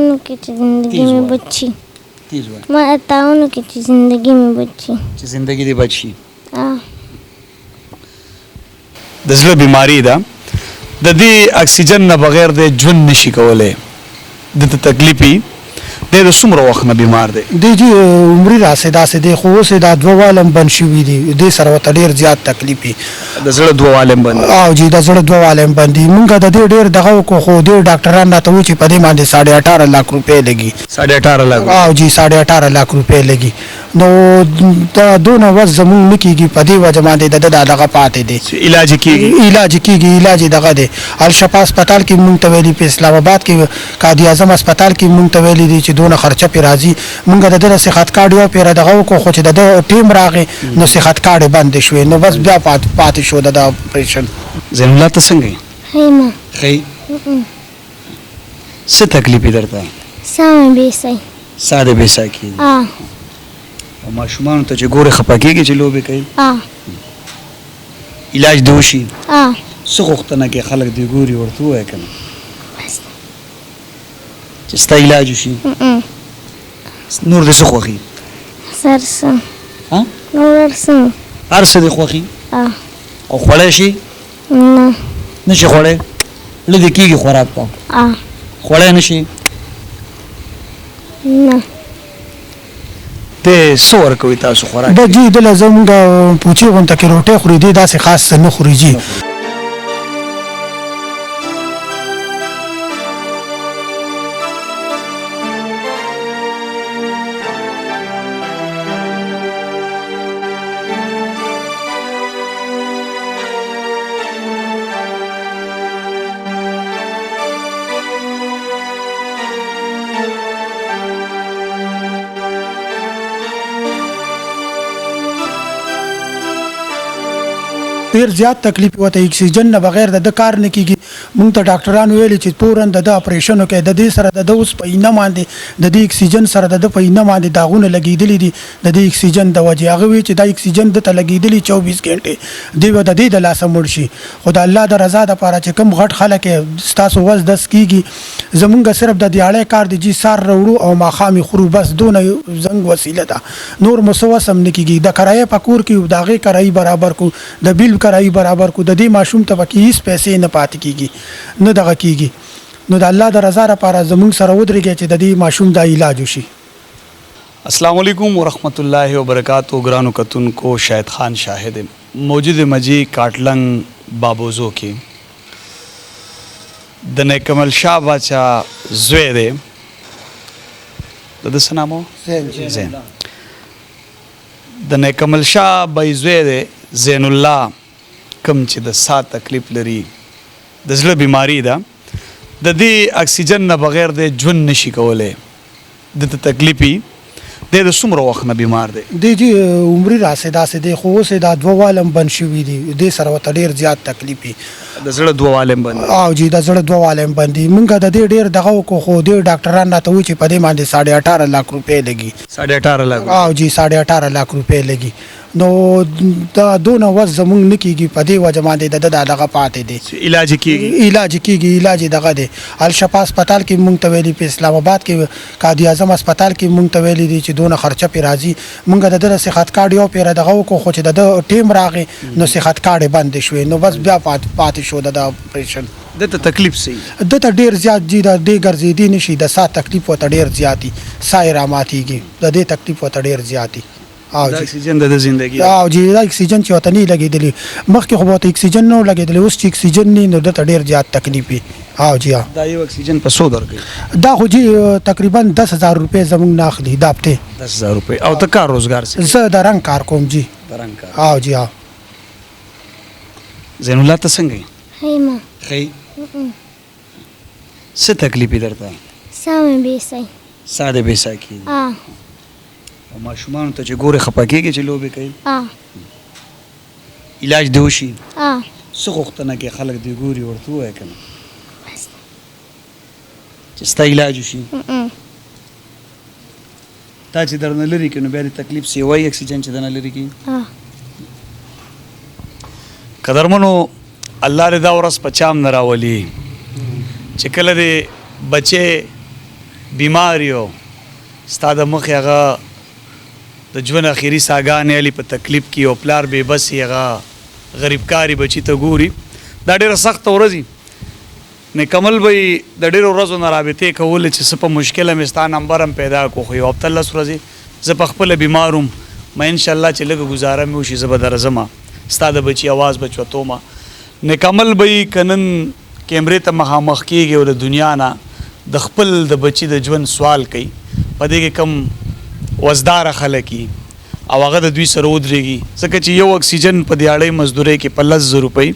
हूँ कि जिंदगी में बची تیز وای मैं बताऊँ कि जिंदगी में बची چې زندگی دې بچ شي. हाँ د زړه بیماری ده، د دې اکسیجن نه بغیر د ژوند نشي کولی، دته تکلیف وي. دی د څومره وخت نه بیمار دی؟ دی جی عمري راسې داسې دی خو اوس یې دا دوه والم بند شوي دي، دې سره ورته ډېر زیات تکلیف وي. د زړه دوه والم بند. او جی د زړه دوه والم بند دي. مونږ د دې ډېر دغه وکړو خو ډېر ډاکټران راته وایي چې په دې باندې 18.5 लाख روپۍ لګي. 18.5 लाख. او جی 18.5 लाख روپۍ لګي. نو دا دونه وس زمونږ نه کېږي، په دې وجه باندې د ده دا دغه پاتې دی. علاج کېږي؟ علاج کېږي، علاج یې دغه دی. الشفا هسپتال کې مونږ ته ویلي، په اسلام آباد کې قاضي اعظم هسپتال کې مونږ ته ویلي دي چې دونه خرچه پرې راځي. مونږ د ده د صحت کارډ یو پیره دغه وکړو خو چې د ده ټیم راغی نو صحت کارډ یې بندې شوې، نو بس بیا پاتې شو د ده اپریشن. زین الله ته څنګه یې؟ خیمه ښه څه تکلیف یې درته؟ سامه بیسای ساه دې بېسا کېږي اه او ماشومانو ته چې ګورې خفه کېږي چې لوبې کوي؟ اه علاج دې وشي؟ اه څه غوښتنه کې خلک دې ګوري ورته ووایه که نه چې ستا علاج وشي؟ نور دې څه خوښي؟ سرسم ها؟ نورسم هر څه دې خوښي اه او خوړی شي؟ نه نه شي خوړی؟ لږې کېږي خوراک ته اه خوړی نه شي؟ نه ته څه ورکوي تاسو خوراک؟ د جی دله زمونږ پوچې غونته کې روټۍ خوري، دی داسې خاص څه نه خوري جی. ډېر زیات تکلیف وته، اکسیجن نه بغیر د کار نه کیږي. مونږ ته ډاکټران ویلي چې پورن د اپریشن وکړي، د دې سره د اوس په اینه باندې د دې اکسیجن سره د په اینه باندې داغونه لګېدلي دي د دې اکسیجن د وجې. هغه وی چې دا اکسیجن د ته لګېدلي 24 غنټې دی به د دې د لاسه مړ شي. خو د الله د رضا دپاره چې کوم غټ خلک ستاسو وس دس کیږي، زمونږ صرف د دیاړی کار دی جی، سار راوړو او ماښام خورو، بس دونه زنګ وسیله ده، نور مو څه وس هم نه کیږي. د کرایې په کور کې د هغې کرایي برابر کو، د بیل کرایي برابر کو، د دې ماشوم ته پکې هېڅ پیسې نه پاتې کیږي، نه دغه کیږي. نو د الله د رضا لپاره زمونږ سره ودرېږئ چې د دې ماشوم دا علاج وشي. السلام علیکم ورحمۃ اللہ وبرکاتہ. گرانو کتونکو شاہد خان شاہد موجود مجی کاٹلنگ بابوزو کې د نیکمل شاه باچا زوی دی، د ده څه نام و؟ زین. د نیکمل شاه بی زوی دی زین الله، کم چې د ساه تکلیف لري، د زړه بیماری ده، د دې اکسیجن نه بغیر د ژوند نشي کولی، دته تکلیف وي. دی د څومره وخت نه بیمار دی؟ دی جی عمري راسې داسې دی خو اوس یې دا دوه والم بند شوي دي، دې سره ورته ډېر زیات تکلیف وي. د زړه دوه والم بند. او جی د زړه دوه والم بند دي. مونږ د دې ډېر دغه وکړو خو ډېر ډاکټران راته وایي چې په دې باندې 18.5 लाख روپۍ لګي. 18.5 लाख. او جی 18.5 लाख روپۍ لګي. نو دا دونه وس زمونږ نه کېږي، په دې وجه باندې د ده دا دغه پاتې دی. علاج کېږي؟ علاج کېږي، علاج یې دغه دی. الشفا هسپتال کې مونږ ته ویلي، په اسلام آباد کې قاضي اعظم هسپتال کې مونږ ته ویلي دي چې دونه خرچه پرې راځي. مونږ د ده د صحت کارډ یو پیره دغه وکړو خو چې د ده ټیم راغی نو صحت کارډ یې بندې شوې، نو بس بیا پاتې شو د ده اپریشن. دته تکلیف صحیح دته ډېر زیات جی، د دې ګرځېدی نشي، د ساه تکلیف ورته ډېر زیات دي، ساه یې راماتېږي، د دې تکلیف ورته ډېر زیات دي. دا اکسیجن د زندگی او جی دا اکسیجن چې ورته نه لګېدلی، مخکې خو به ورته اکسیجن نه و لګېدلی، اوس چې اکسیجن نه نو دته ډېر زیات تکلیف وي. او جی دا یو اکسیجن په 100 درکوي؟ دا خو جی تقریبا 10,000 روپۍ زمونږ نه اخلي دا هفتې. 10,000 روپۍ. او ته کار روزګار څه؟ زه د رنګ کار کوم جی. د رنګ کار. او جی زین الله ته څنګه یې؟ خیمه ښه څه تکلیف یې درته؟ سامه بیسای ساه دې بېسا کېږي اه او ماشومانو ته چې ګورې خفه کېږي چې لوبې کوي؟ اه علاج دې وشي؟ اه څه غوښتنه کې خلک دې ګوري ورته ووایه که نه چې ستا علاج وشي؟ تا چې درنه لرې کړي نو بیا دې تکلیف سې وایي اکسیجن چې درنه لرې کړي. اه قدرمنو الله دې دا ورځ په چام نه راولي چې کله دې بچې بیمار یو ستا د مخې هغه د ژوند اخري ساګانې علي په تکلیف کې او پلار بې بس هغه غریبکاري بچي ته ګوري دا ډېره سخته ورځ وي نیکمل به یې د ډېرو ورځو نه رابطې کولې چې څه په مشکله مې ستا نمبر هم پیدا کړو خو یو هفته 10 ورځې زه په خپله بیمار وم ما انشاءالله چې لږه ګزاره مې وشي زه به درځمه ستا د بچي اواز به چوتومه نیکمل به یې که نن کیمرې ته مخامخ کېږي او د دنیا نه د خپل د بچي د ژوند سوال کوي په دې کې کم وزداره خلک وي او هغه د دوی سره ودرېږي ځکه چې یو اکسیجن په دیاړۍ مزدورۍ کې په 10,000 روپۍ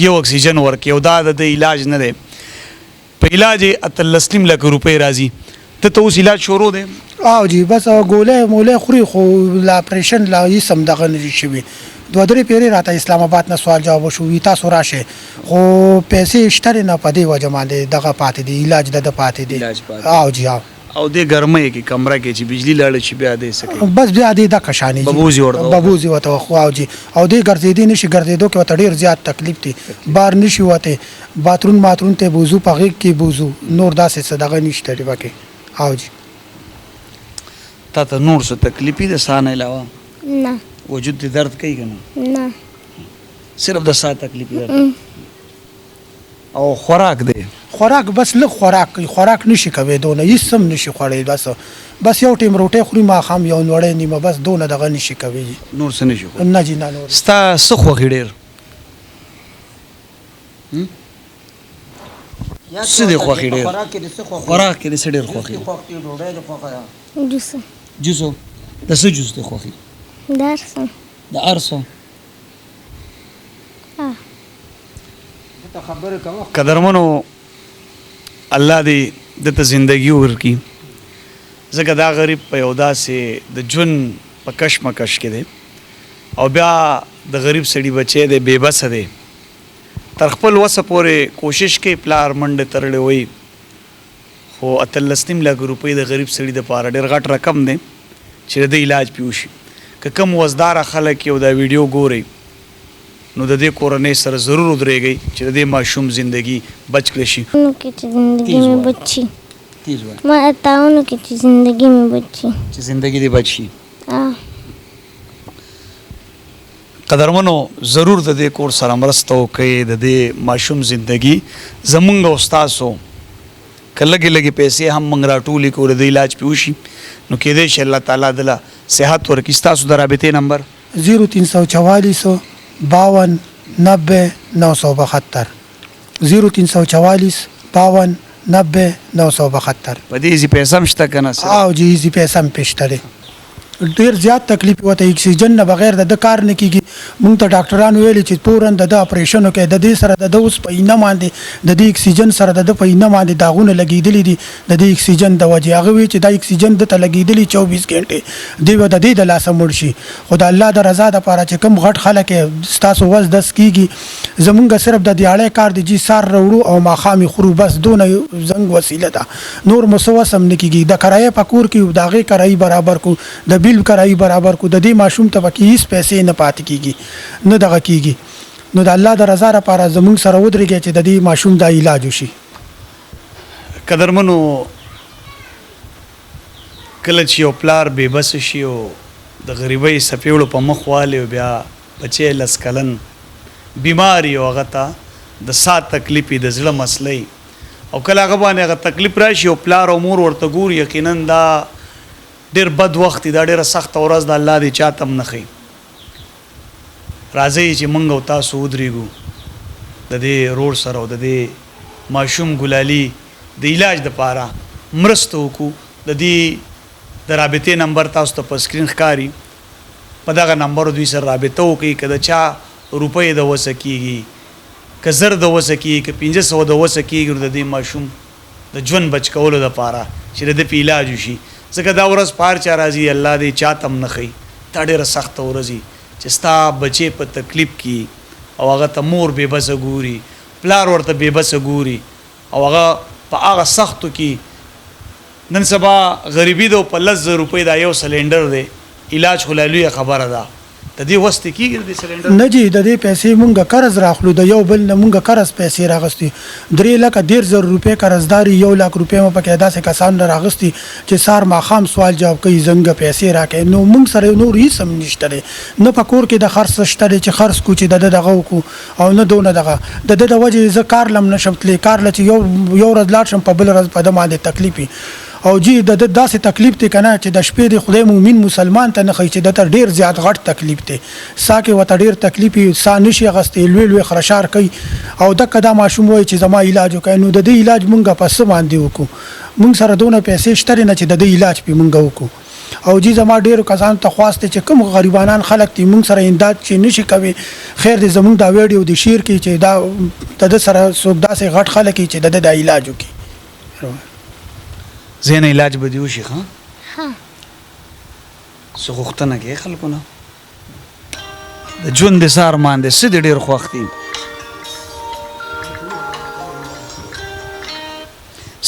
یو اکسیجن ورکوي او دا د علاج نه دی په علاج یې 18 لک روپۍ راځي ته اوس علاج شروع دی او جی بس ګولۍ مولۍ خوري خو لا اپریشن لا هیڅ هم دغه نه شوي 2-3 پیرې راته اسلام آباد نه سوال جواب وشو تاسو راشئ خو پیسې شته نه په دې وجه باندې دغه پاتې دي علاج د پاتې دي او جی او دې ګرمۍ کې کمره کې چې بجلی لاړه شي بیا دې سکه بس بیا دې د کشانې ببوزي ورته خو او جی او دې ګرځېدې نشي ګرځېدو کې ورته ډېر زیات تکلیف دی بار نشي وته باترون ته بوزو په غېږ کې بوزو نور داسې څه دغه نشته دی پکې او جی تا ته نور څه تکلیف دي د ساه نه علاوه نه وجود دې درد کوي که نه نه صرف د ساه تکلیف دی او خوراک دی خوراک بس لږ خوراک نشي کوي دونه هیڅ هم نشي خوړی بس یو ټیم روټۍ خوري ماښام یو نوړی نیمه بس دونه دغه نشي کوي نور څه نشي خوړی نه جي نه نور ستا څه خوښي ډېر څه دې خوښي ډېر خوراک کې دې څه ډېر خوښي جوس جوسو د څه جوس دې خوښي درسم د هر څه قدرمنو الله دې دته زندگی ورکړي ځکه دا غریب په یو داسې د ژوند په کشمکش کې دی او بیا د غریب سړي بچی دی بې بسه دی تر خپل وسه پورې کوشش کوي پلار منډې ترړې وایي خو 18 لک روپۍ د غریب سړي دپاره ډېر غټ رقم دی چې د دې علاج پې وشي که کم وزداره خلک یو دا ویډیو ګورئ نو د دې کورنۍ سره ضرور ودرېږئ چې د دې ماشوم زندگی بچ کړی شي کې چې زندگی مې بچي تیز وایه ما اتاونو کې چې زندگی مې بچي چې زندگی دې بچ شي قدرمنو ضرور د دې کور سره مرسته وکړئ د دې ماشوم زندگی زمونږ او ستاسو که لږې لږې پیسې هم موږ راټولې کړو د دې علاج پې وشي نو کېدی شي الله تعالی دله صحت ورکړي ستاسو د رابطې نمبر 0344 52 90 972 0344 52 90 972 په دې ایزي پیسه هم شته که نه او جی ایزي پیسه هم پېشته دی ډېر زیات تکلیف وته اکسیجن نه بغیر د کار نه کیږي مونږ ته ډاکټرانو ویلي چې پورن د اپریشن وکړي د دې سره د اوس په اینه باندې د دې اکسیجن سره د په اینه باندې داغونه لګېدلي دي د دې اکسیجن د وجې هغه وی چې دا اکسیجن د ته لګېدلي 24 غنټې دی د دې د لاسه مړ شي خو د الله د رضا دپاره چې کوم غټ خلک ستاسو وس دس کیږي زمونږ صرف د دیاړۍ کار دی چې سار راوړو او ماښام خورو بس دونه زنګ وسیله ده نور مو څه وس هم نه کیږي د کرایې په کور کې د هغې کرایي برابر کو د بیل کرایي برابر کو د دې ماشوم ته پکې هیڅ پیسې نه پاتې کیږي نه دغه کیږي نو د الله د رضا لپاره زموږ سره ودرېږئ چې د دې ماشوم دا علاج وشي قدرمنو کله چې یو پلار بې بسه شي او د غریبۍ څپېړو په مخ والي او بیا بچی 10 کلن بیمار یو هغه ته د ساه تکلیف د زړه مسلې او کله هغه باندې هغه تکلیف راشي او پلار او مور ورته ګوري یقینا دا ډېر بد وخت دی دا ډېره سخته ورځ د الله دې چاته هم نه ښایي راځئ چې موږ او تاسو ودرېږو د دې روډ سره او د دې ماشوم ګلالي د علاج دپاره مرسته وکړو د دې د رابطې نمبر تاسو ته په سکرین ښکاري په دغه نمبرو دوی سره رابطه وکړئ که د چا روپۍ د وسه کېږي که زر د وسه کېږي که 500 د وسه کېږي نو د دې ماشوم د ژوند بچ کولو دپاره چې د ده په علاج وشي ځکه دا ورځ پار چا راځي الله دې چاته هم نه ښایي دا ډېره سخته ورځ وي چې ستا بچی په تکلیف کې او هغه ته مور بې بسه ګوري پلار ورته بې بسه ګوري او هغه په هغه سختو کې نن سبا غریبي ده په 10,000 روپۍ دا یو سلینډر دی علاج خو لا لویه خبره ده د دې وسته کیږي د سلندر نه جی د دې پیسې مونږه قرض راخلو د یو بل نه مونږه قرض پیسې راغستي 3,10,000 روپۍ قرضداري 1 लाख روپۍ مو پکې داسې کسان نه راغستي چې سار ماخام سوال جواب کوي زنګ پیسې راکې نو مونږ سره نور هیڅ هم نشته دی. نه په کور کې د خرڅ شته دی چې خرڅ کو چې دغه وکړو او نه دونه دغه د وجې زه کار لم نشم تللی کار له چې یو ورځ لاړ شم په بل ورځ په ده باندې تکلیفي او جی د داسې تکلیف دی کنه چې د شپې د خدای مومن مسلمان ته نه خي چې د تر ډیر زیات غټ تکلیف دی سا کې وته ډیر تکلیف سا نشي غستې لوی خرشار کوي او د کدا ماشوم وای چې زما علاج وکړي نو د دې علاج مونږه پس باندې وکړو مونږ سره دونه پیسې شته نه چې د دې علاج په مونږه وکړو او جی زما ډیر کسان ته خواسته چې کوم غریبانان خلک دي مونږ سره امداد چې نشي کوي خیر دې زمونږ دا ویډیو د شیر کې چې دا د سره څوک داسې غټ خلک چې د علاج وکړي زین علاج به دی وشي ها ها سو غوښتنه کې خلکو نه د ژوند د سار مان د سید ډیر خوختي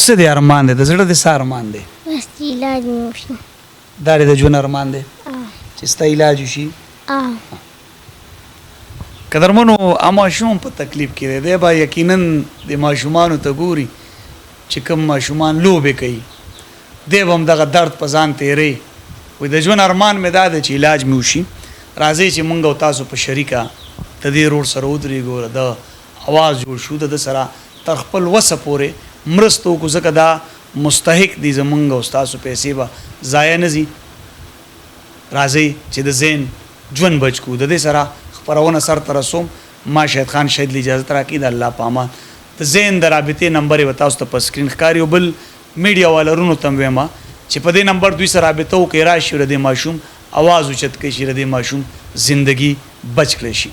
سید ارمان د زړه د سار مان دی بس علاج مې وشي دا د ژوند ارمان دی آه. چې ستا علاج وشي قدرمنو اما شوم په تکلیف کې دی با یقینا د ماشومان ته ګوري چې کوم ماشومان لوبه کوي دی هم دغه درد په ځان تیری وي د ژوند ارمان مې دا دی چې علاج مې وشي راځئ چې مونږ او تاسو په شریکه د دې روډ سره ودرېږو د اواز جوړ شو د سره تر خپل وسه پورې مرسته وکړو ځکه دا مستحق دي زمونږ او ستاسو پیسې به ضایع نه ځي راځئ چې د ذهن ژوند بچ کړو د دې سره خپرونه سرته رسوم ما شهید خان شهید له اجازت راکړي د الله په امان د ذهن د رابطې نمبر یې تاسو ته په سکرین ښکاري او بل میډیا والرونو ته وایم چې په دې نمبر دوی سره رابطه وکړئ راشي د ماشوم اواز اوچت کړئ چې د ماشوم زندگی بچ کړی شي